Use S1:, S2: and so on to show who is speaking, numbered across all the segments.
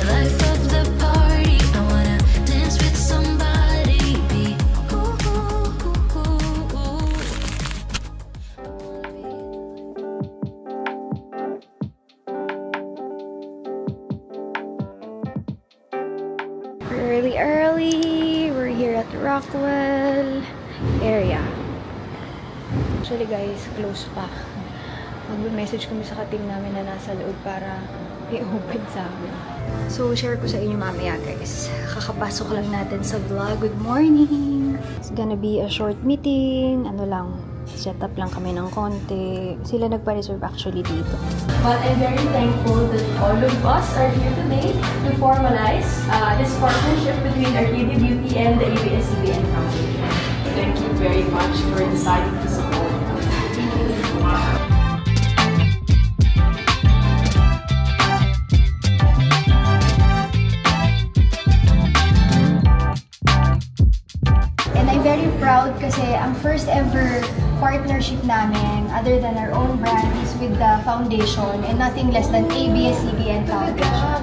S1: life of the party. I wanna dance with somebody. Be
S2: Really early. We're here at Rockwell area. Actually guys, close pa. Magbe-message kami sa ka-team namin na nasa loob para i-open sa amin. So, share ko sa inyo mamaya guys. Kakapasok lang natin sa vlog. Good morning! It's gonna be a short meeting. Ano lang, set up lang kami ng konti. Sila nagpa-reserve actually dito.
S3: But I'm very thankful that all of us are here today to formalize this partnership between Arcadia Beauty and the ABS-CBN Foundation. Thank you very much for deciding to support.
S2: And I'm very proud kasi ang first ever partnership namin, other than our own brand, is with the foundation and nothing less than ABS-CBN Foundation.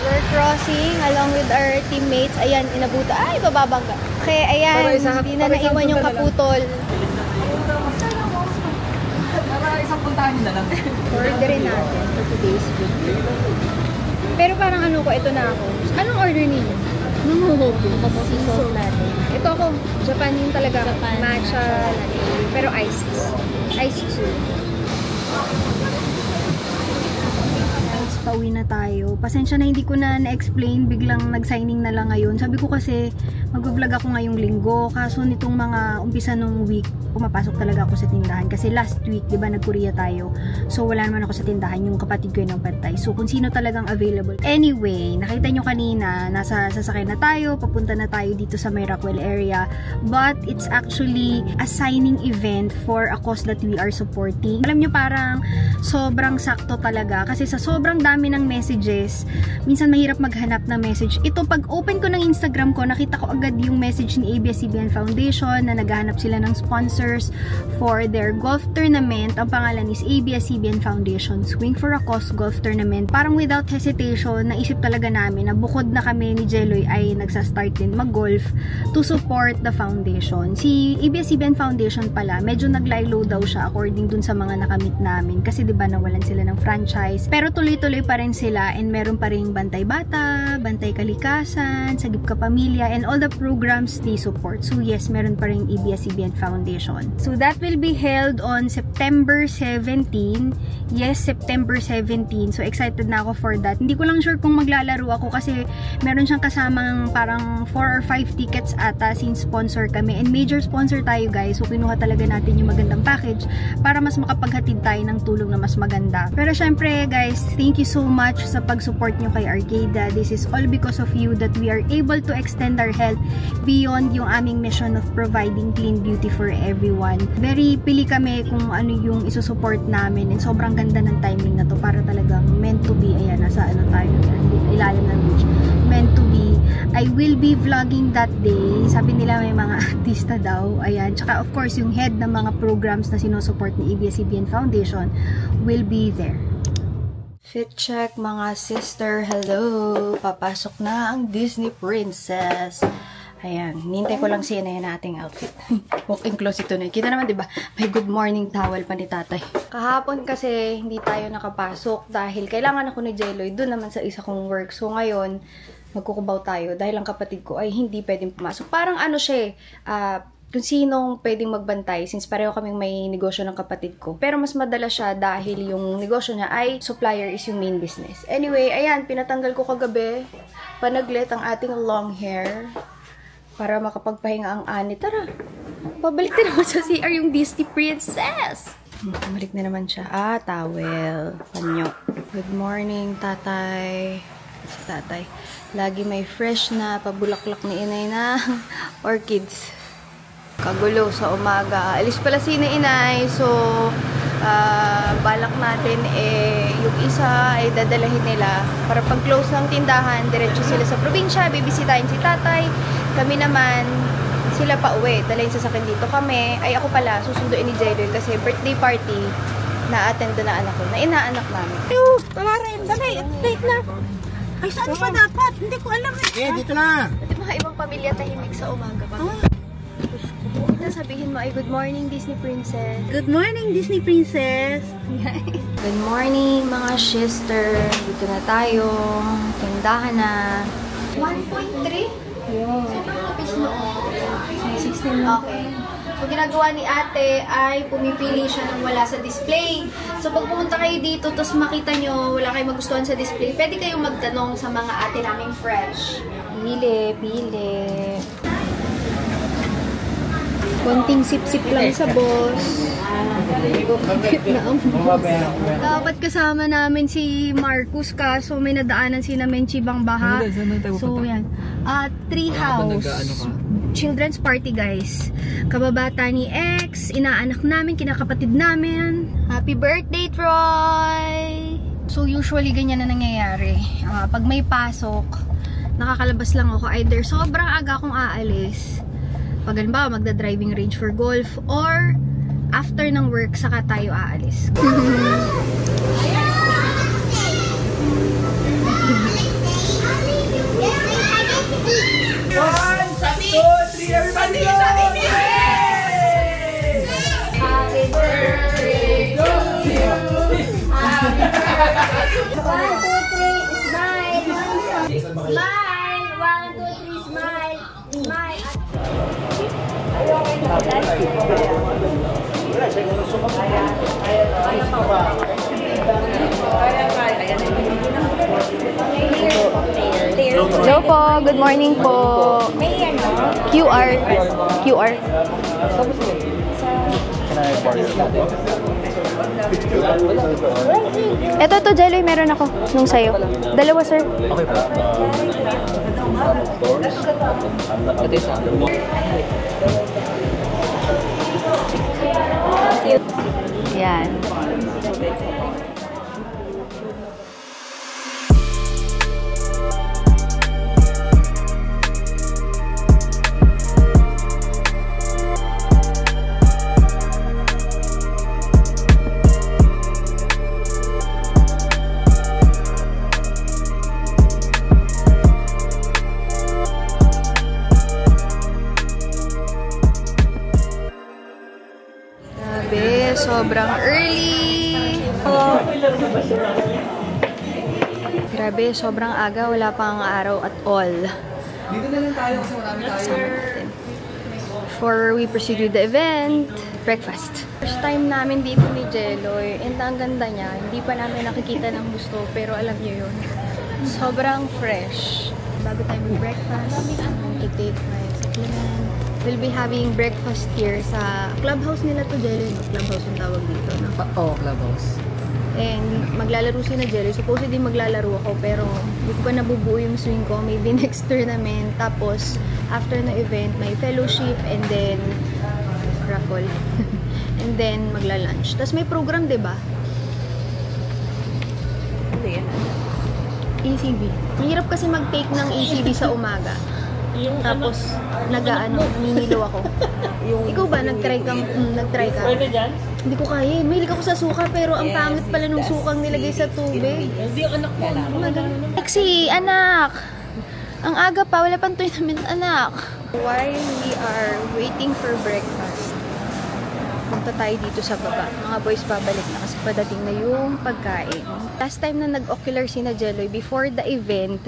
S2: We're crossing along with our teammates. Ayan, inabuta. Ay, bababangga. Okay, ayan, hindi na naiwan yung kaputol.
S3: Para isang puntahan nyo na lang.
S2: Orderin natin for today's video. Pero parang ano ko, ito na ako. Anong order niyo? Sea salt natin. Ito ako, Japan yung talaga. Matcha latte. Pero iced. Iced too. Pauwi na tayo. Pasensya na hindi ko na na-explain. Biglang nag-signing na lang ngayon. Sabi ko kasi mag-vlog ako ngayong linggo. Kaso nitong mga umpisa nung week, pumapasok talaga ako sa tindahan. Kasi last week, di ba, nag-Korea tayo. So, wala naman ako sa tindahan. Yung kapatid ko yung nagpantay. So, kung sino talagang available. Anyway, nakita nyo kanina, nasa sasakay na tayo. Papunta na tayo dito sa may Rockwell area. But, it's actually a signing event for a cause that we are supporting. Alam nyo, parang sobrang sakto talaga. Kasi sa sobrang dami ng messages, minsan mahirap maghanap ng message. Ito, pag open ko ng Instagram ko, nakita ko agad yung message ni ABS-CBN Foundation na naghahanap sila ng sponsors for their golf tournament. Ang pangalan is ABS-CBN Foundation Swing for a Cause Golf Tournament. Parang without hesitation, naisip talaga namin na bukod na kami ni Jeloy ay nagsastart din mag-golf to support the foundation. Si ABS-CBN Foundation pala, medyo naglaylo daw siya according dun sa mga nakamit namin. Kasi diba nawalan sila ng franchise. Pero tuloy-tuloy pa rin sila and meron pa rin Bantay Bata, Bantay Kalikasan, Sagip Ka Pamilya, and all the programs they support. So yes, meron pa rin ABS-CBN Foundation. So that will be held on September 17. Yes, September 17. So excited na ako for that. Hindi ko lang sure kung maglalaro ako kasi meron siyang kasamang parang 4 or 5 tickets ata since sponsor kami. And major sponsor tayo guys. So kinuha talaga natin yung magandang package para mas makapaghatid tayo ng tulong na mas maganda. Pero syempre guys, thank you so much sa pag-support nyo kay Arcada. This is all because of you that we are able to extend our help beyond yung aming mission of providing clean beauty for everyone. Very pili kami kung ano yung isusupport namin and sobrang ganda ng timing na to para talagang meant to be. Ayan, nasa ano tayo, ilalim ng beach. Meant to be. I will be vlogging that day. Sabi nila may mga artista daw. Ayan. Tsaka of course, yung head ng mga programs na sinusupport ni ABS-CBN Foundation will be there. Fit check mga sister. Hello! Papasok na ang Disney Princess. Ayan. Nintay ko lang siya na yan ating outfit. Walk-in closet to na. Kita naman diba? May good morning towel pa ni tatay. Kahapon kasi hindi tayo nakapasok dahil kailangan ako ni Jeloy doon naman sa isa kong work. So ngayon, magkukubaw tayo dahil ang kapatid ko ay hindi pwedeng pumasok. Parang ano siya kung sinong pwedeng magbantay since pareho kaming may negosyo ng kapatid ko. Pero mas madala siya dahil yung negosyo niya ay supplier is yung main business. Anyway, ayan, pinatanggal ko kagabi. Panaglit ang ating long hair para makapagpahinga ang ani. Tara, pabalik na naman sa CR yung Disney Princess. Bumalik na naman siya. Ah, towel. Panyo. Good morning, tatay. Si tatay. Lagi may fresh na pabulaklak ni inay na orchids. Kagulo sa umaga. Alis pala si inay. So, balak natin yung isa ay dadalahin nila para pag-close ng tindahan, diretso sila sa probinsya, bibisitahin si tatay. Kami naman, sila pa uwi. Dala yung sasakyan dito. Kami, ay ako pala, susunduin ni Jello kasi birthday party na attend na anak ko, na inaanak namin.
S4: Wala rin. Dali, late na. Ay, saan pa dapat? Hindi ko alam. Dito na.
S2: Pati mga ibang pamilya tahimik sa umaga pa. Sabihin mo ay good morning Disney Princess.
S4: Good morning, Disney Princess.
S2: Good morning mga sister. Dito na tayo. Tindahan na. 1.3? Yeah. Sobrang lapis noon. 16. Okay. So, ginagawa ni ate ay pumipili siya ng wala sa display. So, pag pumunta kayo dito, tapos makita nyo wala kayong magustuhan sa display, pwede kayong magtanong sa mga ate naming fresh. Pili, pili. Konting sip-sip lang sa boss. Dapat kasama namin si Marcus kaso may nadaanan sila Menchibang Baha. So yan. Treehouse. Children's party guys. Kababata ni X, inaanak namin, kinakapatid namin. Happy birthday Troy! So usually ganyan na nangyayari. Pag may pasok, nakakalabas lang ako. Either sobrang aga akong aalis. Pag halimbawa magda-driving range for golf or after ng work saka tayo aalis.
S5: 1, 2, 3, everybody go!
S2: Happy birthday to you. Happy birthday. 1, 2, 3, smile. Smile. 1, 2, 3, smile. Smile. Hello po, good morning po. QR. Ito, Jelly, meron ako nung sayo. Dalawa, sir.
S6: Okay po. Ito isa.
S2: Yan. Sobrang early. Grabe, sobrang aga. Wala pang araw at all.
S6: Dito na lang tayo kasi marami tayo.
S2: Before we proceed with the event, breakfast. First time namin dito ni Jeloy. And ang ganda niya. Hindi pa namin nakikita ng gusto. Pero alam niyo yun. Sobrang fresh. Bago tayo mag-breakfast, to take my supplement. We'll be having breakfast here sa clubhouse nila to, Jelly. Clubhouse yung tawag dito, no?
S6: Oo, clubhouse.
S2: And maglalaro si na Jelly. Supposedly maglalaro ako, pero hindi ko pa nabubuo yung swing ko. Maybe next tournament. Tapos, after na event, may fellowship and then raffle. And then, magla-lunch. Tapos may program, diba?
S4: Ano yan?
S2: ECB. Mahirap kasi mag-take ng ECB sa umaga. Tapos, naninilaw ako. Ikaw ba, nag-try ka?
S4: Pwede dyan?
S2: Hindi ko kaya. Mahilig ako sa suka, pero ang pangit pala nung sukang nilagay sa tubig.
S4: Hindi yung anak ko.
S2: Lexi, anak! Ang aga pa, wala pang tournament, anak. While we are waiting for breakfast, punta tayo dito sa baba. Mga boys, babalik na kasi padating na yung pagkain. Last time na nag-ocular si na Jeloy, before the event,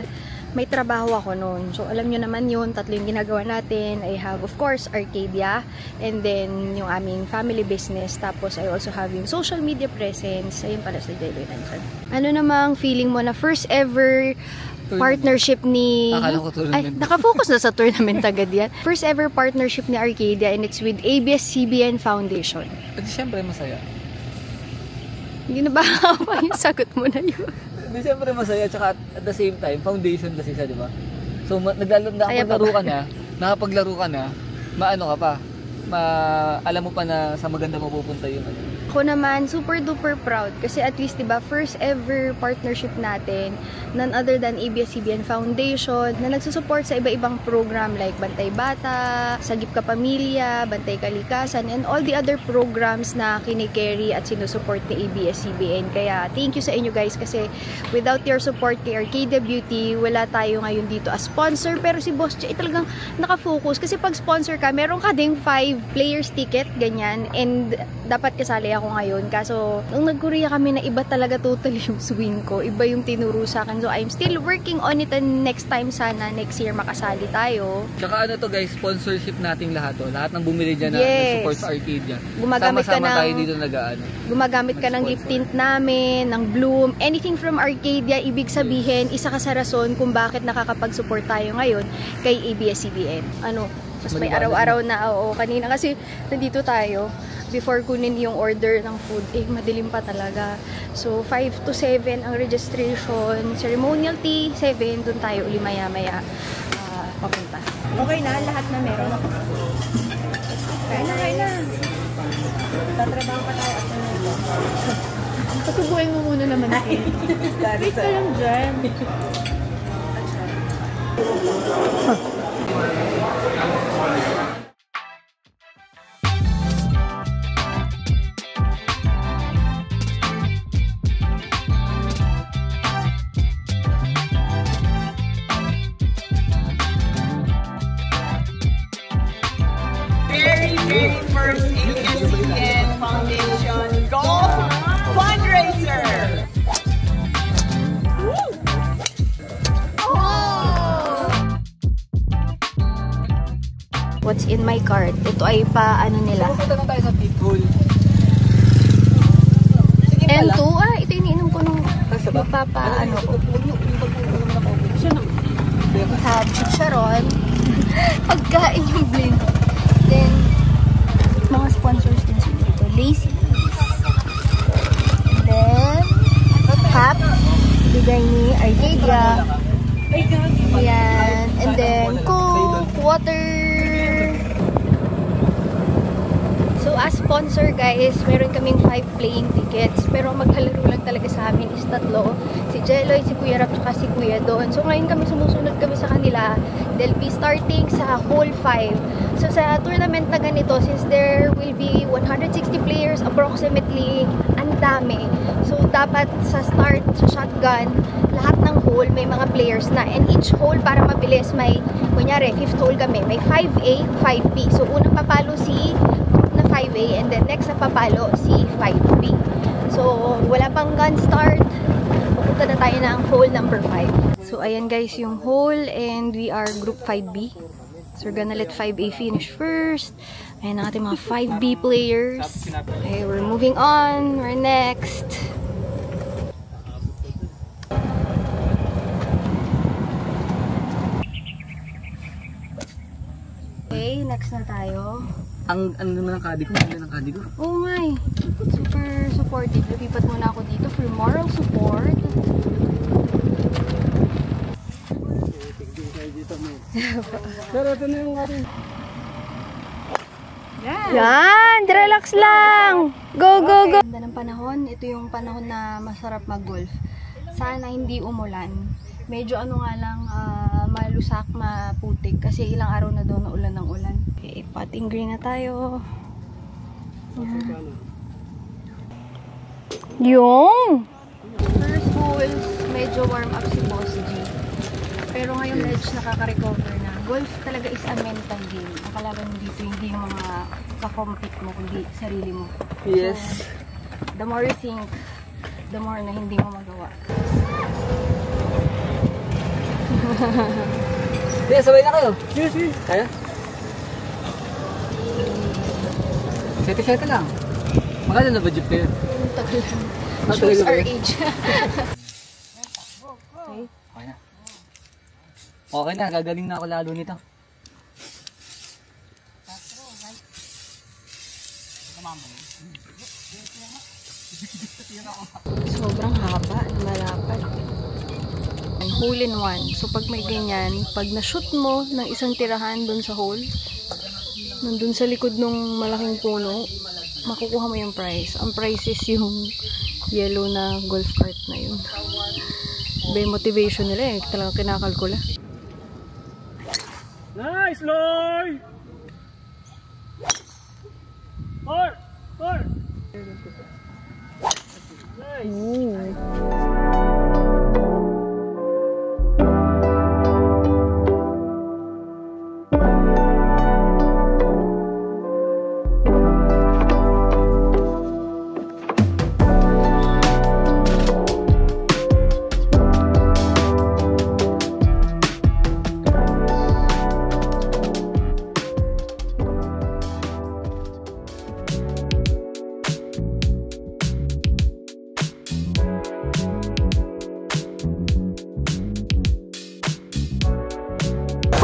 S2: may trabaho ako noon. So, alam nyo naman yun, tatlo yung ginagawa natin. I have, of course, Arcadia, and then yung aming family business. Tapos, I also have yung social media presence. Ayun pala sa Jeloy nandiyan. Ano namang feeling mo na first ever partnership ni...
S6: Akala ko tournament.
S2: Ay, nakafocus na sa tournament agad yan. First ever partnership ni Arcadia, and it's with ABS-CBN Foundation.
S6: At siyempre masaya.
S2: Hindi na ba yung sagot mo na yun?
S6: Hindi, siyempre masaya. Tsaka at the same time, foundation kasi siya, di ba? So, nakapaglaro ka na, maano ka pa, alam mo pa na sa maganda mapupunta yung ano.
S2: Ako naman, super duper proud kasi at least, diba, first ever partnership natin, none other than ABS-CBN Foundation, na nagsusupport sa iba-ibang program like Bantay Bata, Sagip Ka Pamilya, Bantay Kalikasan, and all the other programs na kinikerry at sinusupport ni ABS-CBN. Kaya, thank you sa inyo guys kasi without your support kay Arcadia Beauty, wala tayo ngayon dito as sponsor. Pero si Boss Jay talagang nakafocus kasi pag sponsor ka, meron ka ding 5 players ticket, ganyan, and dapat kasali ako ngayon. Kaso, nung nag-Korea kami na iba talaga totally yung swing ko. Iba yung tinuro sa akin. So, I'm still working on it and next time sana, next year makasali tayo.
S6: Tsaka ano to guys, sponsorship nating lahat to. Lahat ng bumili dyan na
S2: Yes.
S6: nag-support sa Arcadia.
S2: Gumagamit ka
S6: Sama-sama
S2: ng-
S6: tayo dito nag-ano.
S2: Gumagamit ka ng
S6: Mag-sponsor.
S2: gift tint namin, ng Bloom, anything from Arcadia, ibig sabihin, isa ka sa rason kung bakit nakakapag-support tayo ngayon kay ABS-CBN. Ano, mas may
S6: Maliwanag
S2: araw-araw na, oo, kanina kasi nandito tayo, before kunin yung order ng food, madilim pa talaga. So, 5 to 7 ang registration, ceremonial tea, 7, dun tayo uli maya-maya papunta. Okay na, lahat na meron. Kaya na. Tatrabaho pa tayo at nito. Pasubuhin mo muna naman natin. Wait ka lang dyan.
S4: Very first ABS-CBN Foundation Golf Fundraiser!
S2: What's in my cart? Ito ay pa ano nila.
S6: Pupunta na tayo sa Pitbull.
S2: N2? Ito yung iniinom ko nung mapapa ano ko. We have chicharon. Pagkain yung blend. Then, mga sponsors din sila dito. Lazy. Then, Hap. Bigay ni Arcadia. Ayan. And then, Coke, water. So, as sponsor guys, meron kaming 5 playing tickets. Pero maglalaro lang talaga sa amin is 3. Si Jeloy, si Kuya Rap, at si Kuya Don. So, ngayon kami sumusunod kami sa kanila. They'll be starting sa hole 5. So, sa tournament na ganito, since there will be 160 players approximately, ang dami. So, dapat sa start, sa shotgun, lahat ng hole may mga players na. And each hole, para mabilis, may, kunyari, 5th hole kami, may 5A, 5B. So, unang papalo si na 5A and then next na papalo si 5B. So, wala pang gun start. Pupunta na tayo ng hole number 5. So, ayan guys yung hole and we are group 5B. So, we're gonna let 5A finish first. Ayan ang ating mga 5B players. Okay, we're moving on. We're next. Okay, next na tayo.
S6: Ang ano naman ang kadi ko? Ang ng kadi ko?
S2: Oo nga eh. Super supportive. Lumipat muna ako dito for moral support.
S6: Pero ito na yung ating...
S2: Yan! Relax lang! Go, go, go! Ganda ng panahon. Ito yung panahon na masarap mag-golf. Sana hindi umulan. Medyo ano nga lang, malusak, maputik. Kasi ilang araw na daw na ulan ng ulan. Okay, putting green na tayo. Yung! First hole, medyo warm up si Boss G. Pero ngayon medyo nakaka-recover na. Golf talaga is a mental game. Ang kalaban mo dito, hindi yung mga ka-compete mo, kundi sarili mo.
S6: Yes.
S2: So, the more you think, the more na hindi mo magawa.
S6: Sige, sabay na kayo. Yes, yes. Kaya? Sete-sete lang. Magkano na ba jeep kayo?
S2: Tagal lang.
S6: Ah,
S2: Shows
S6: talaga ba
S2: our
S6: yun?
S2: age. Okay.
S6: Okay na. Okay na, gagaling na ako lalo nito.
S2: Sobrang haba, malapad. Hole in one. So pag may ganyan, pag na-shoot mo ng isang tirahan dun sa hole, nandun sa likod ng malaking puno, makukuha mo yung prize. Ang prize is yung yellow na golf cart na yun. Iba yung motivation nila eh. Talagang kinakalkula.
S5: Nice, Loy! Four! Nice!
S2: Ooh.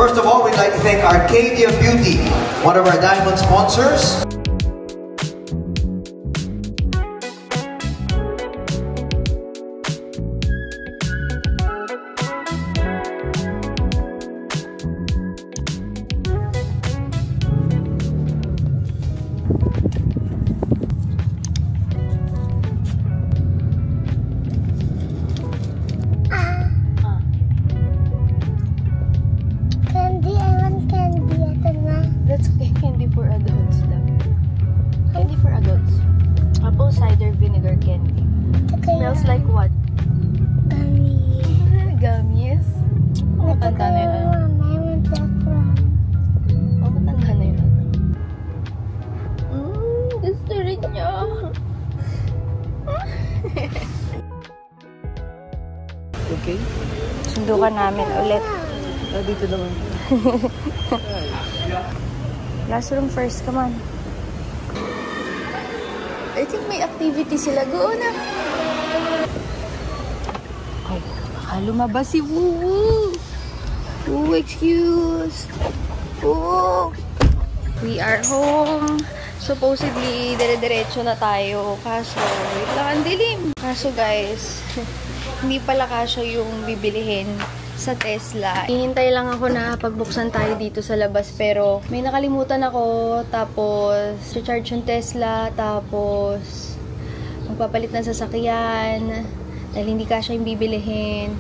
S7: First of all, we'd like to thank Arcadia Beauty, one of our diamond sponsors.
S4: Candy, I want candy. Ito na.
S2: That's okay. Candy for adults lang. Candy for adults. Apple cider vinegar candy. Smells like what?
S4: Gummy.
S2: Gummies. Oh, matanda na yun.
S4: I want that one.
S2: Oh, matanda na yun. Gusto rin niya.
S6: Okay?
S2: Sundukan namin ulit.
S6: Dito naman.
S2: Last room first, come on. I think may activity sila. Go na. Ay, baka lumabas si Woo. Woo, excuse. Woo. We are home. Supposedly, dire-diretso na tayo. Kaso, wait lang, ang dilim. Kaso guys, hindi pala kasya yung bibilihin sa Tesla. Hihintay lang ako na pagbuksan tayo dito sa labas pero may nakalimutan ako, tapos recharge yung Tesla, tapos magpapalit ng sasakyan dahil hindi kasya yung bibilihin.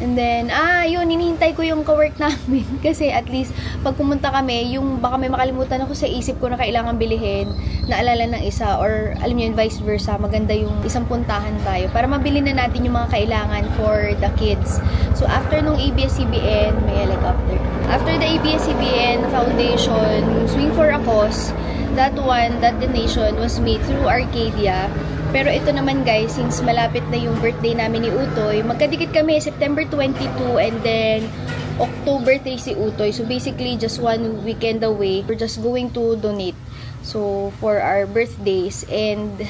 S2: And then, yun, hinihintay ko yung ka-work namin kasi at least pag pumunta kami, yung baka may makalimutan ako sa isip ko na kailangan bilihin, naalala ng isa, or alam niyo yun, vice versa, maganda yung isang puntahan tayo para mabili na natin yung mga kailangan for the kids. So, after nung ABS-CBN, may helicopter. After the ABS-CBN Foundation, Swing for a Cause, that donation was made through Arcadia. Pero ito naman guys, since malapit na yung birthday namin ni Utoy, magkadikit kami September 22 and then October 3 si Utoy. So basically, just one weekend away. We're just going to donate. So for our birthdays, and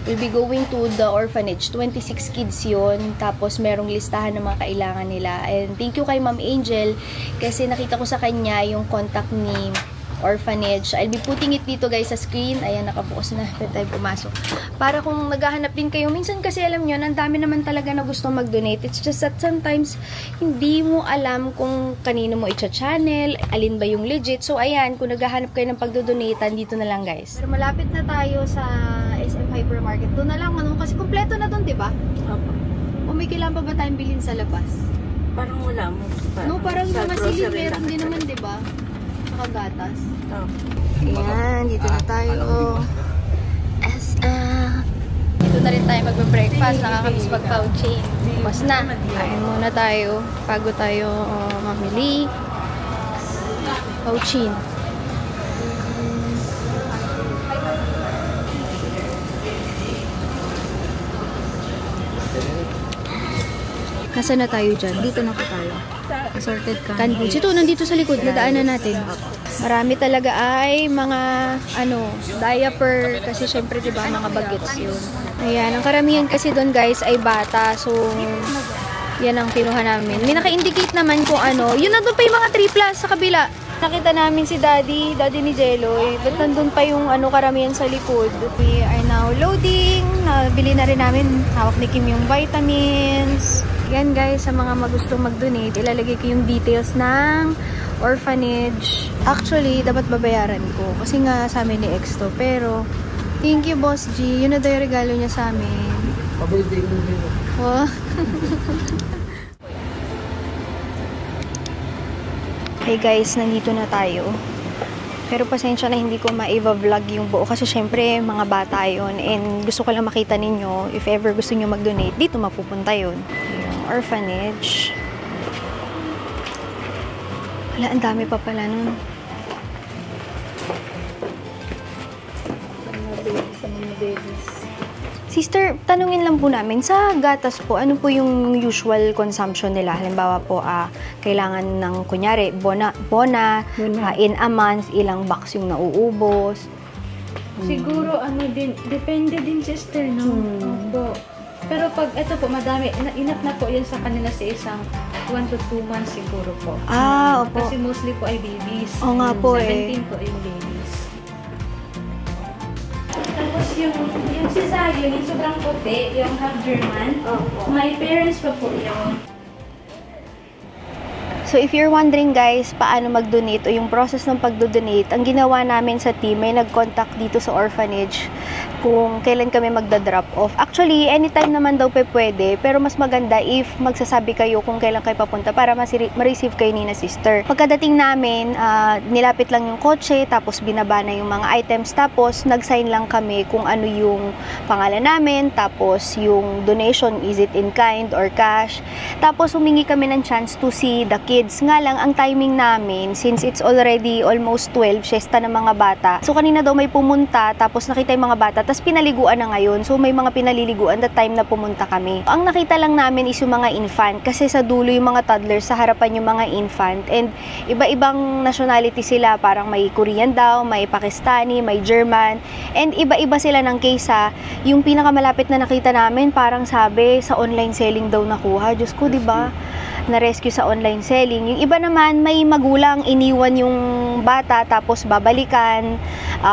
S2: we'll be going to the orphanage. 26 kids yun. Tapos merong listahan ng mga kailangan nila. And thank you kay Ma'am Angel kasi nakita ko sa kanya yung contact ni orphanage. I'll be putting it dito guys sa screen. Ayan, nakabukas na. Pwede tayo pumasok. Para kung naghahanap din kayo. Minsan kasi alam nyo, ang dami naman talaga na gusto mag-donate. It's just that sometimes, hindi mo alam kung kanino mo i-channel, alin ba yung legit. So ayan, kung naghahanap kayo ng pagdodonate, dito na lang guys. Pero malapit na tayo sa SM Hypermarket. Doon na lang, kasi kompleto na doon, diba? Opo. O may kailangan pa ba tayong bilhin sa labas?
S4: Parang wala mo.
S2: No, parang sa masilid meron din naman, diba? Gatas. Oh. Ayan, dito na tayo. SM. Dito na rin tayo magbe-breakfast. Nakakamiss mag-pouchin. Mas na. Kain muna tayo. Bago tayo mamili. Pouchin. Nasaan na tayo dyan? Dito na po tayo. Assorted canned goods. Ito, nandito sa likod. Nadaanan natin. Marami talaga ay mga, diaper. Kasi syempre, diba, mga bagets yun. Ayan. Ang karamihan kasi doon, guys, ay bata. So, yan ang kinuha namin. May naka-indicate naman kung ano. Yun, nandun pa yung mga 3+ sa kabila. Nakita namin si Daddy ni Jeloy. Ba't nandun pa yung karamihan sa likod? We are now loading. Nabili na rin namin. Hawak ni Kim yung vitamins. Yan guys, sa mga magustong mag-donate, ilalagay ko yung details ng orphanage. Actually, dapat babayaran ko. Kasi nga sa amin ni Exto. Pero, Thank you, Boss G. Yun na daw yung regalo niya sa amin.
S6: Pabirthday mo din.
S2: Oh. Hey guys, nandito na tayo. Pero pasensya na hindi ko ma-vlog yung buo kasi syempre mga bata yun and gusto ko lang makita ninyo if ever gusto nyo mag-donate, dito mapupunta yun. Yung orphanage. Wala, ang dami pa pala nun. Mga babies. Sister, tanungin lang po namin, sa gatas po, ano po yung usual consumption nila? Halimbawa po, kailangan ng, kunyari, bona in a month, ilang box yung nauubos.
S8: Siguro, din, depende din, sister, no? Opo. Pero pag, ito po, madami, enough na po yan sa kanila sa isang 1 to 2 months siguro po.
S2: Opo.
S8: Kasi mostly po ay babies.
S2: Oo nga po
S8: 17 po yung babies. Tapos yung cesarean, yung sobrang puti, yung half German. My parents pa po yun.
S2: So if you're wondering guys, paano mag-donate o yung process ng pag-donate, ang ginawa namin sa team, may nag-contact dito sa orphanage kung kailan kami magda-drop off. Actually, anytime naman daw pwede, pero mas maganda if magsasabi kayo kung kailan kayo papunta para ma-receive kayo ni na sister. Pagkadating namin, nilapit lang yung kotse, tapos binaba na yung mga items, tapos nag-sign lang kami kung ano yung pangalan namin, tapos yung donation, is it in kind or cash. Tapos humingi kami ng chance to see the kids. Nga lang, ang timing namin, since it's already almost 12, siesta ng mga bata. So kanina daw may pumunta, tapos nakita yung mga bata, tapos pinaliguan na ngayon. So may mga pinaliliguan the time na pumunta kami. Ang nakita lang namin is yung mga infant, kasi sa dulo yung mga toddlers, sa harapan yung mga infant. And iba-ibang nationality sila, parang may Korean daw, may Pakistani, may German, and iba-iba sila ng case ha. Yung pinakamalapit na nakita namin, parang sabi, sa online selling daw nakuha. Diyos ko, diba? Na-rescue sa online selling. Yung iba naman, may magulang, iniwan yung bata, tapos babalikan.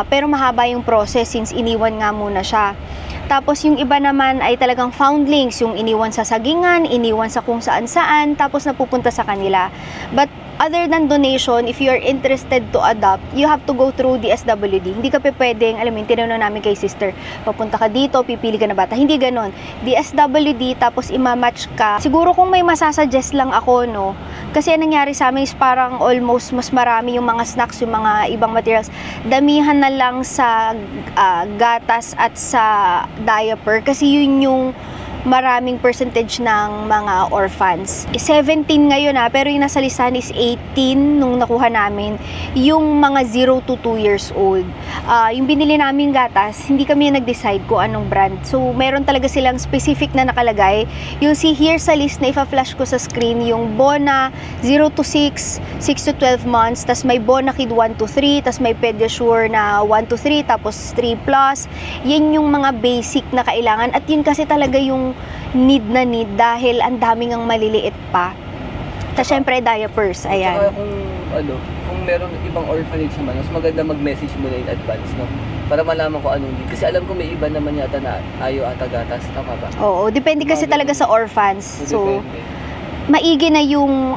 S2: Pero mahaba yung process since iniwan nga muna siya. Tapos yung iba naman ay talagang foundlings, yung iniwan sa sagingan, iniwan sa kung saan-saan, tapos napupunta sa kanila. But other than donation, if you're interested to adopt, you have to go through the SWD. Hindi ka pwedeng, alam mo, tinanong namin kay sister, papunta ka dito, pipili ka na bata. Hindi ganon. The SWD, tapos imamatch ka. Siguro kung may masasuggest lang ako, no, kasi ang nangyari sa amin is parang almost mas marami yung mga snacks, yung mga ibang materials. Damihan na lang sa gatas at sa diaper, kasi yun yung maraming percentage ng mga orphans. 17 ngayon pero yung nasa listahan is 18 nung nakuha namin, yung mga 0 to 2 years old. Yung binili namin gatas, hindi kami nag-decide kung anong brand. So, meron talaga silang specific na nakalagay. Yung see here sa list na ipa-flash ko sa screen, yung Bona 0 to 6, 6 to 12 months, tas may Bona Kid 1 to 3, tas may Pediasure na 1 to 3, tapos 3 plus. Yan yung mga basic na kailangan, at yun kasi talaga yung need na need dahil ang daming ang maliliit pa. Tapos syempre diapers, ayan.
S6: Saka kung meron ibang orphanage naman, mas maganda mag-message mo na in advance, no? Para malaman ko anong need. Kasi alam ko may iba naman yata na ayaw ata gatas, tama ba?
S2: Oo, depende kasi talaga sa orphans. So, maigi na yung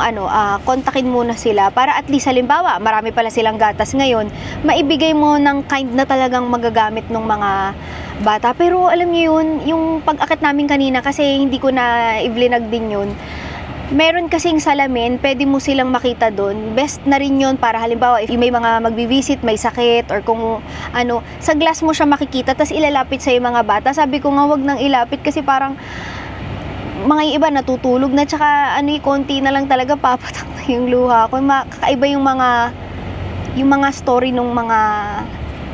S2: kontakin muna sila para at least halimbawa, marami pala silang gatas ngayon, maibigay mo ng kind na talagang magagamit ng mga bata. Pero alam niyo yun, yung pag-akit namin kanina, kasi hindi ko na i-vlinag din yun, meron kasing salamin, pwede mo silang makita doon. Best na rin yun para halimbawa if may mga magbivisit, may sakit, or kung sa glass mo siya makikita, tas ilalapit sa mga bata. Sabi ko nga, wag nang ilapit kasi parang mga iba natutulog na, tsaka konti na lang talaga papatak na yung luha ko. Kakaiba yung mga story ng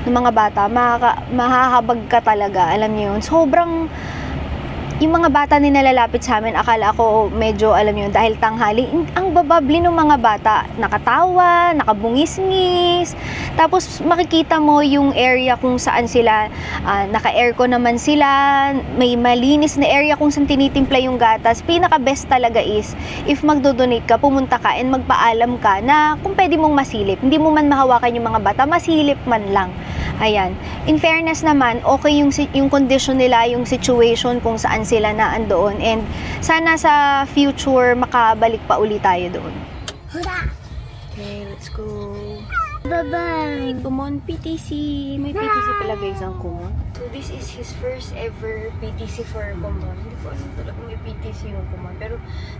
S2: mga bata, mahahabag ka talaga, alam niyo yun. Sobrang yung mga bata na nalalapit sa amin, akala ko medyo, alam niyo, dahil tanghali, ang bababli ng mga bata, nakatawa, nakabungis-ngis, tapos makikita mo yung area kung saan sila, naka-aircon naman sila, may malinis na area kung saan tinitimpla yung gatas. Pinaka-best talaga is, if magdodonate ka, pumunta ka and magpaalam ka na kung pwede mong masilip. Hindi mo man mahawakan yung mga bata, masilip man lang. Ayan. In fairness naman, okay yung condition nila, yung situation kung saan sila na andoon. And sana sa future, makabalik pa ulit tayo doon. Okay, let's go. Bye-bye. Kumon, PTC. May PTC pala guys ang kumon. this is his first ever PTC for Common. Hindi ko alam talaga may PTC yung Common. Pero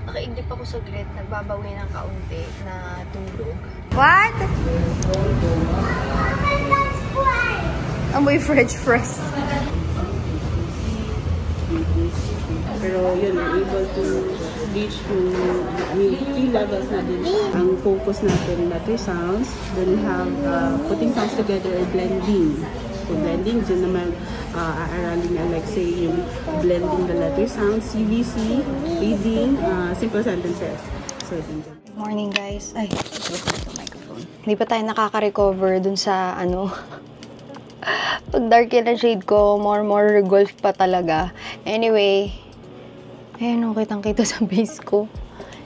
S2: nakaidlip ako saglit, nagbabawi ng kaunti na tulog. What? Amoy French fries.
S4: Pero yun, able to reach to key levels na din. Ang focus natin, letter sounds, then have putting sounds together or blending. So blending, dyan naman aaralin ni Alexei yung blending the letter sounds, CVC, reading, simple sentences. So dyan.
S2: Good morning guys. Ay, ito microphone. Hindi pa tayo nakaka-recover dun sa ano. Pag dark yan ang shade ko, more golf pa talaga. Anyway, ayun, kitang-kita sa base ko.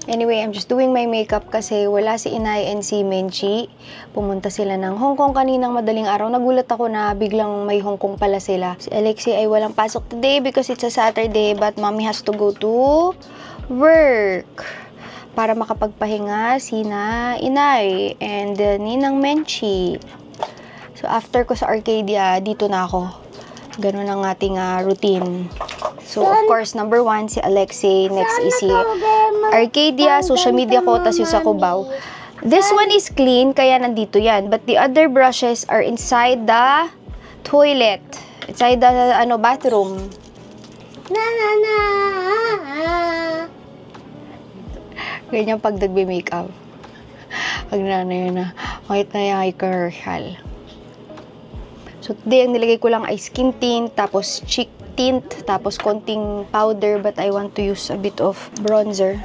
S2: Anyway, I'm just doing my makeup kasi wala si Inay and si Menchi. Pumunta sila ng Hong Kong kaninang madaling araw. Nagulat ako na biglang may Hong Kong pala sila. Si Alexei ay walang pasok today because it's a Saturday, but mommy has to go to work para makapagpahinga sina Inay and Ninang Menchi. So, after ko sa Arcadia, dito na ako. Ganun ang ating routine. So, of course, number 1, si Alexei. Next is si Arcadia, social media ko, tas yung sa Cubao. This one is clean, kaya nandito yan. But the other brushes are inside the toilet. Inside the bathroom. Ganyan pag nagbe-makeup. Pag nanay na, kahit na yung commercial. So, today, ang nilagay ko lang ay skin tint, tapos cheek tint, tapos konting powder, but I want to use a bit of bronzer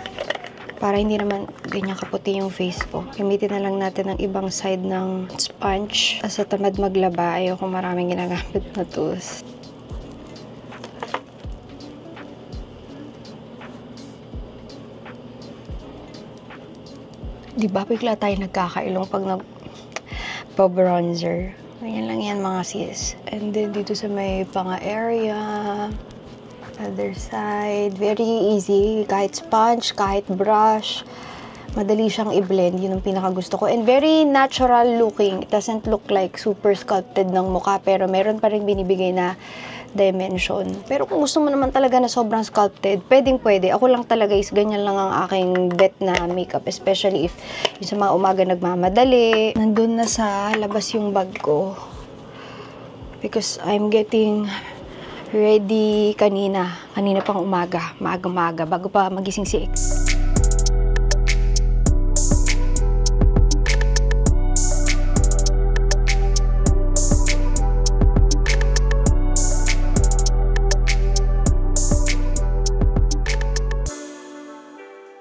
S2: para hindi naman ganyan kaputi yung face ko. Gamitin na lang natin ang ibang side ng sponge. Sa tamad maglaba, ayoko maraming ginagamit na tools. Diba, bigla tayo nagkakailong pag nagpa-bronzer. Ganyan lang yan mga sis. And then dito sa may panga area, other side, very easy. Kahit sponge, kahit brush, madali siyang i-blend. Yun ang pinakagusto ko. And very natural looking. It doesn't look like super sculpted ng mukha, pero meron pa rin binibigay na dimension. Pero kung gusto mo naman talaga na sobrang sculpted, pwedeng-pwede. Ako lang talaga is ganyan lang ang aking bet na makeup, especially if yung sa mga umaga nagmamadali. Nandun na sa labas yung bag ko. Because I'm getting ready kanina pang umaga, maaga-maaga, bago pa magising si X.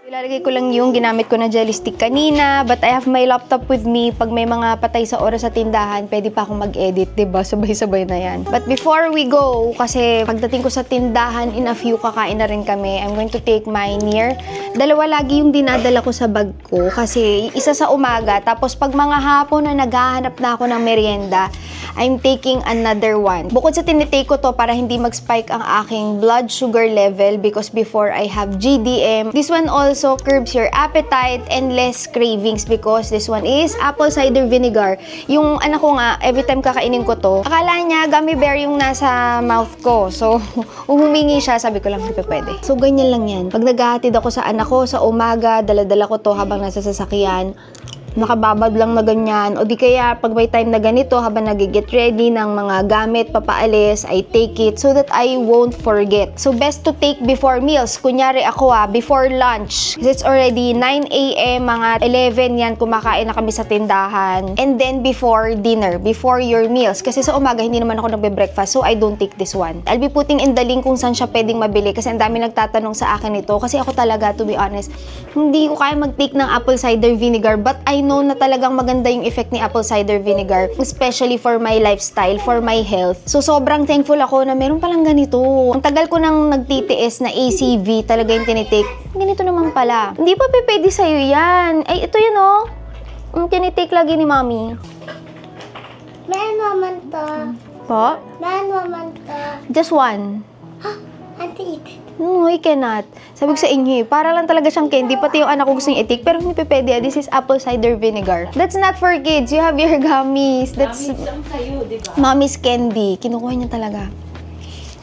S2: Ilalagay ko lang yung ginamit ko na jelly stick kanina, but I have my laptop with me. Pag may mga patay sa oras sa tindahan, pwede pa akong mag-edit, diba? Sabay-sabay na yan. But before we go, kasi pagdating ko sa tindahan, in a few kakain na rin kami. I'm going to take my Near. Dalawa lagi yung dinadala ko sa bag ko, kasi isa sa umaga, tapos pag mga hapon na naghahanap na ako ng merienda, I'm taking another one. Bukod sa tinitake ko to para hindi mag-spike ang aking blood sugar level, because before I have GDM, this one also curbs your appetite and less cravings because this one is apple cider vinegar. Yung anak ko nga, every time kakainin ko to, akala niya gummy bear yung nasa mouth ko. So, humingi siya, sabi ko lang, hindi pa pwede. So, ganyan lang yan. Pag naghahatid ako sa anak ko sa umaga, dala-dala ko to habang nasa sasakyan. Nakababad lang na ganyan. O di kaya, pag may time na ganito, habang nag-get ready ng mga gamit, papaalis, I take it so that I won't forget. So, best to take before meals. Kunyari ako before lunch. Kasi it's already 9 a.m., mga 11 yan, kumakain na kami sa tindahan. And then, before dinner, before your meals. Kasi sa umaga, hindi naman ako nagbe-breakfast, so I don't take this one. I'll be putting in the link kung saan siya pwedeng mabili kasi ang dami nagtatanong sa akin ito. Kasi ako talaga, to be honest, hindi ko kaya mag-take ng apple cider vinegar, but I know na talagang maganda yung effect ni apple cider vinegar, especially for my lifestyle, for my health. So, sobrang thankful ako na meron palang ganito. Ang tagal ko nang nagtitiis na ACV, talaga yung tinitake. Ganito naman pala. Hindi pa pwede sa'yo yan. Ay, ito yun Ang tinitake lagi ni Mommy.
S9: Meron naman to.
S2: Po?
S9: Meron naman to.
S2: Just one.
S9: Auntie, eat it.
S2: No, I cannot. Sabi ko sa inyo para lang talaga siyang candy. Pati yung anak ko gusto yung itik, pero hindi pa pwede. This is apple cider vinegar. That's not for kids. You have your gummies. That's Mommy's candy. Kinukuha niya talaga.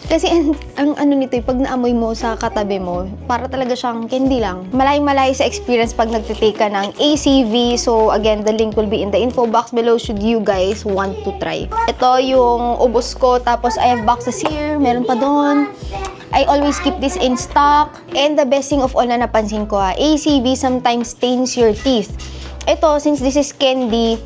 S2: Kasi ang ano nito, pag naamoy mo sa katabi mo, para talaga siyang candy lang. Malay-malay sa experience pag nagtitake ka ng ACV. So again, the link will be in the info box below should you guys want to try. Ito yung ubos ko, tapos I have boxes here, meron pa doon. I always keep this in stock. And the best thing of all na napansin ko, ACV sometimes stains your teeth. Ito, since this is candy,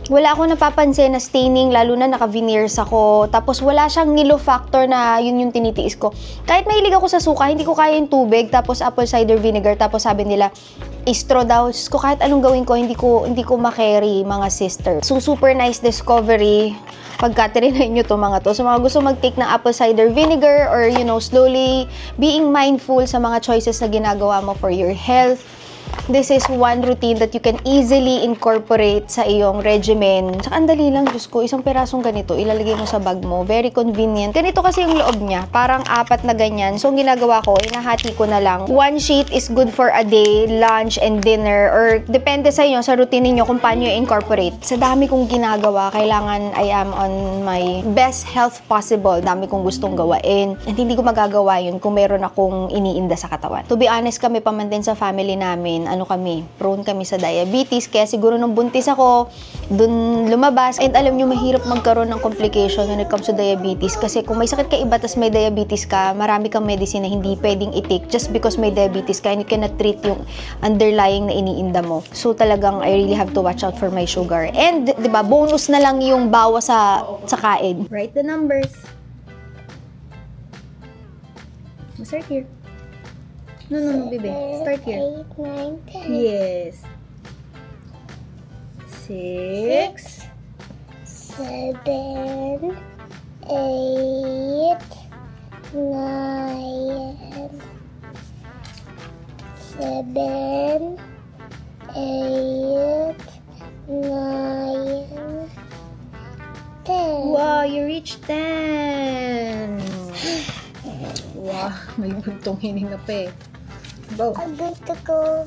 S2: wala akong napapansin na staining, lalo na naka-veneers ako. Tapos wala siyang nilo factor na yun yung tinitiis ko. Kahit mahilig ako sa suka, hindi ko kaya yung tubig, tapos apple cider vinegar, tapos sabi nila, istro daw. So kahit anong gawin ko, hindi ko makarry, mga sister. So super nice discovery. Pagka trinay nyo to mga to. So mga gusto mag-take ng apple cider vinegar or slowly being mindful sa mga choices na ginagawa mo for your health. This is one routine that you can easily incorporate sa iyong regimen. Saka ang dali lang, Diyos ko, isang perasong ganito, ilalagay mo sa bag mo. Very convenient. Ganito kasi yung loob niya. Parang 4 na ganyan. So, ang ginagawa ko, inahati ko na lang. 1 sheet is good for a day, lunch, and dinner. Or, depende sa inyo, sa routine niyo kung paano i-incorporate. Sa dami kong ginagawa, kailangan I am on my best health possible. Dami kong gustong gawain. And hindi ko magagawa yun kung meron akong iniinda sa katawan. To be honest, kami paman din sa family namin, prone kami sa diabetes, kaya siguro nung buntis ako, dun lumabas. And alam nyo, mahirap magkaroon ng complication when it comes to diabetes, kasi kung may sakit ka iba, tas may diabetes ka, marami kang medicine na hindi pwedeng i-take just because may diabetes ka, and you cannot treat yung underlying na iniinda mo. So talagang I really have to watch out for my sugar. And, diba, bonus na lang yung bawa sa kain. Write the numbers. Start here. No, baby. Start here.
S9: 8, 9, 10.
S2: Yes. 6,
S9: 7, 8, 9, 7, 8, 9, 10.
S2: Wow, you reached 10. Wow, may buntong hininga pa eh. Go.
S9: I'm going to go.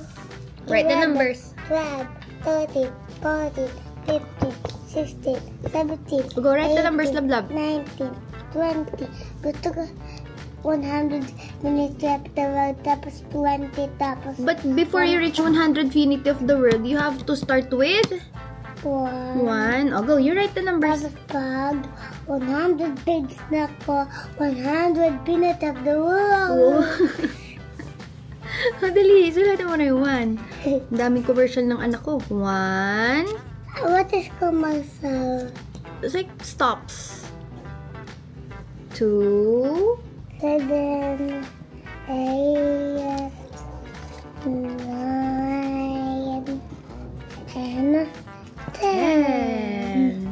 S2: Write the numbers.
S9: 12, 13, 14, 15, 16, 17.
S2: Go write the numbers, love.
S9: 19, 20. Gusto ko 100 minutes left the world, tapos 20, tapos...
S2: But before you reach 100 finity of the world, you have to start with 1. Oh, go. You write the numbers.
S9: Tapos pag 100 pigs na ko, 100 minutes of the world.
S2: Madali. Sulatan mo na yung 1. Ang daming commercial ng anak ko. 1.
S9: What is commercial?
S2: It's like stops. 2.
S9: 7, 8, 9, 10, 10.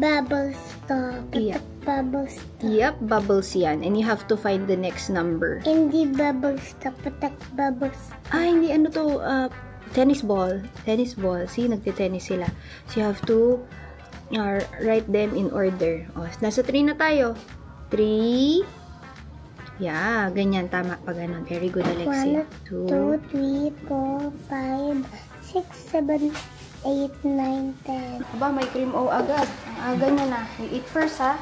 S9: Bubble stop.
S2: Yeah.
S9: Bubble stop.
S2: Yep, bubbles yan. And you have to find the next number.
S9: Hindi bubble stop. Patak bubble stop.
S2: Hindi ano to, tennis ball. Tennis ball. See, nagte-tennis sila. So you have to write them in order. Oh, nasa 3 na tayo. 3. Yeah, ganyan. Tama pa ganun. Very good, Alexia.
S9: 1, 2, 3, 4, 5, 6, 7, 8, 9, 10.
S2: Aba, may cream o agad. Ang aga niya na. You eat first, ha?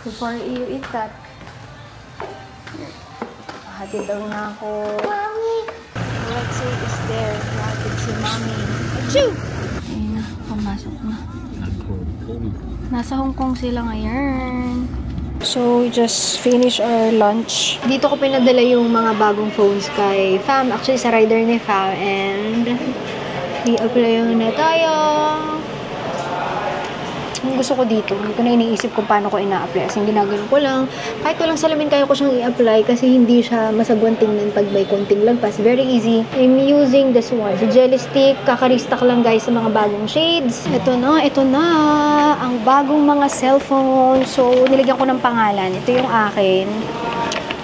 S2: Before you eat that. Hatid daw na ako.
S9: Mommy!
S2: Alexia is there. Hatid si Mommy. Achoo! Ayun na. Pumasok na. Nasa Hong Kong sila ngayon. So, we just finished our lunch. Dito ko pinadala yung mga bagong phones kay Fam. Actually, sa rider ni Fam. And i-apply na tayo. Ang gusto ko dito, hindi ko na iniisip kung paano ko ina-apply. As in, ginagano ko lang. Kahit walang salamin, kaya ko siyang i-apply kasi hindi siya masagwan tingnan pag may konting lagpas. Very easy. I'm using this one. Si Jelly Stick. Kaka-restock lang guys sa mga bagong shades. Ito na. Ang bagong mga cellphone. So, nilagyan ko ng pangalan. Ito yung akin.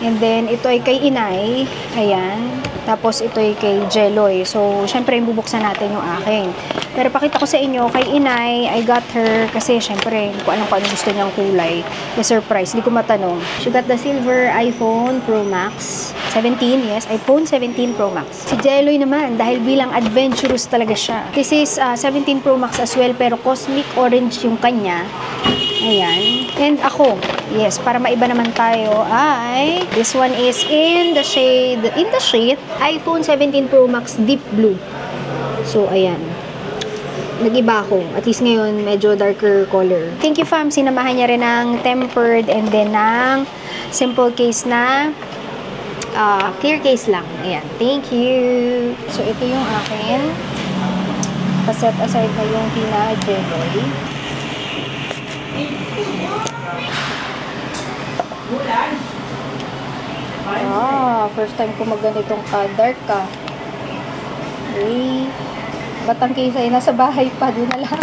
S2: And then, ito ay kay Inay. Ayan. Tapos, ito ay kay Jeloy. So, syempre, bubuksan natin yung akin. Pero pakita ko sa inyo, kay Inay, I got her, kasi syempre, hindi ko alam kung ano gusto niyang kulay. The surprise, hindi ko matanong. She got the silver iPhone Pro Max 17, yes, iPhone 17 Pro Max. Si Jeloy naman, dahil bilang adventurous talaga siya. This is 17 Pro Max as well, pero cosmic orange yung kanya. Ayan. And ako, yes, para maiba naman tayo ay, this one is in the shade, iPhone 17 Pro Max Deep Blue. So, ayan. Nag-iba ako. At least ngayon, medyo darker color. Thank you, fam. Sinamahan niya rin ng tempered and then ng simple case na clear case lang. Ayan. Thank you. So, ito yung akin. Pa-set aside na yung pina-jelly. First time ko magganitong ka-dark ka. Okay. Ba't ang case ay nasa bahay pa? Doon na lang.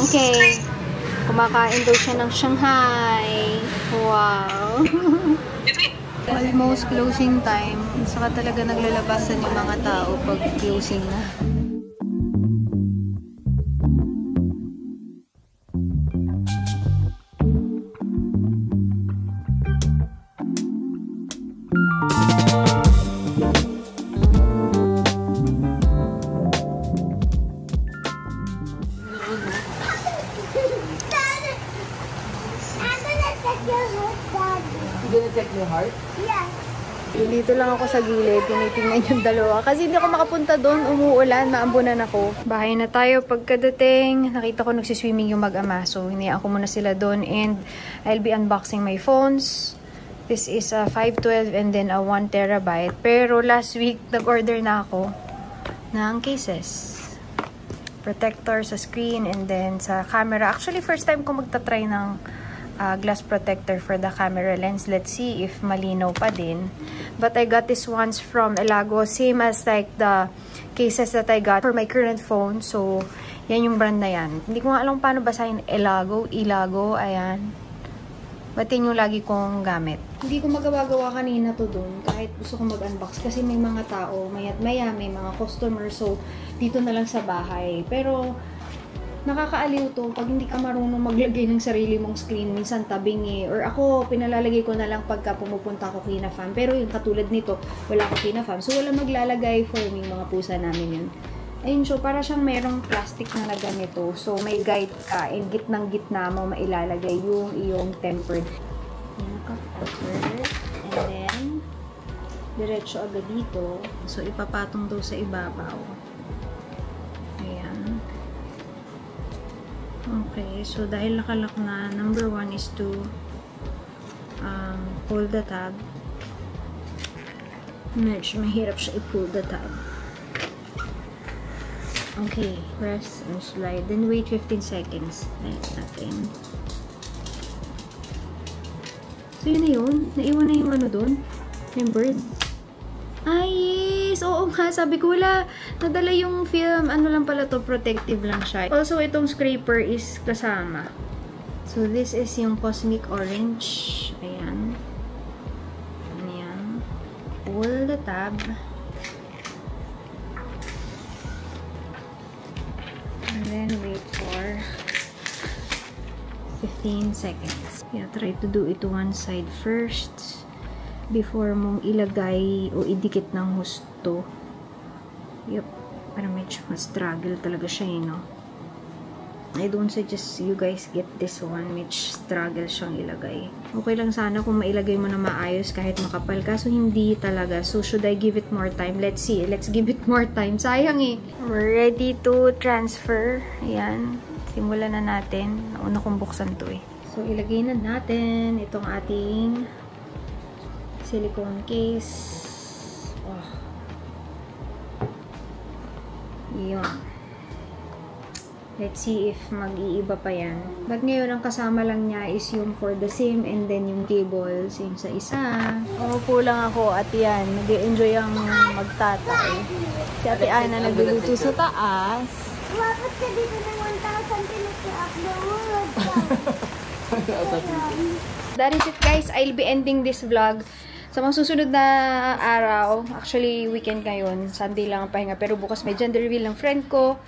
S2: Okay. Kumakain daw siya ng Shanghai. Wow. Almost closing time. Saka talaga naglalabasan yung mga tao pag closing na.
S6: Check your heart?
S9: Yes.
S2: Dito lang ako sa gilid, tinitingnan yung dalawa. Kasi hindi ako makapunta doon, umuulan, maambunan ako. Bahay na tayo. Pagkadating, nakita ko nagsiswimming yung mag-ama. So, hinayaan ko muna sila doon. And I'll be unboxing my phones. This is a 512 and then a 1 terabyte. Pero last week, nag-order na ako ng cases. Protector sa screen and then sa camera. Actually, first time ko magta-try ng glass protector for the camera lens. Let's see if malinaw pa din. But I got this ones from Elago. Same as like the cases that I got for my current phone. So, yan yung brand na yan. Hindi ko nga alam paano basahin Elago. Ayan. But yun yung lagi kong gamit. Hindi ko magawa-gawa kanina to dun. Kahit gusto kong mag-unbox. Kasi may mga tao. Maya't maya, may mga customer. So, dito na lang sa bahay. Pero, nakakaaliw to pag hindi ka marunong maglagay ng sarili mong screen, minsan tabingi, or ako pinalalagay ko na lang pagka pumupunta ako kinafam. Pero yung katulad nito, wala ako kinafam, so wala maglalagay for me, mga pusa namin yun. Ayun, so para siyang merong plastic na ganito, so may guide ka, and gitnang-gitna mo mailalagay yung iyong tempered. And then diretso agad dito, so ipapatong daw sa ibabaw. Ayan. Okay, so dahil nakalak na, number 1 is to pull the tab. Medyo mahirap siya i-pull the tab. Okay, press and slide. Then wait 15 seconds. Like natin. So yun na yun. Naiwan na yung ano dun. Yung bird. Ay, yes! Oo nga, sabi ko wala. Nadala yung film. Ano lang pala to, protective lang siya. Also, itong scraper is kasama. So, this is yung Cosmic Orange. Ayan. Ayan. Pull the tab. And then, wait for 15 seconds. Yeah, try to do it one side first before mong ilagay o idikit ng husto. Yup. Parang medyo struggle talaga siya, no? I don't suggest you guys get this one. Medyo struggle siyang ilagay. Okay lang sana kung mailagay mo na maayos kahit makapal. Kaso hindi talaga. So, should I give it more time? Let's see. Let's give it more time. Sayang eh. We're ready to transfer. Ayan. Simulan na natin. Nauna kong buksan to eh. So, ilagay na natin itong ating silicone case. Oh. Yun. Let's see if mag-iiba pa yan. But ngayon, ang kasama lang niya is yung for the SIM and then yung cable. Same sa isa. Umupo lang ako at yan. Nag-enjoy ang magtatay. Si Ate Ana nagluluto sa taas.
S9: Dapat ka dito ng 1,000 pinag-upload.
S2: That is it, guys. I'll be ending this vlog. Sa mga susunod na araw, actually weekend ngayon, Sunday lang ang pahinga, pero bukas may gender reveal ng friend ko.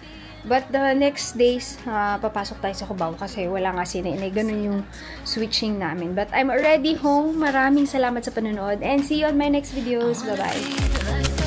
S2: But the next days, papasok tayo sa Cubao kasi wala nga sinay. Ganun yung switching namin. But I'm already home. Maraming salamat sa panonood and see you on my next videos. Bye-bye!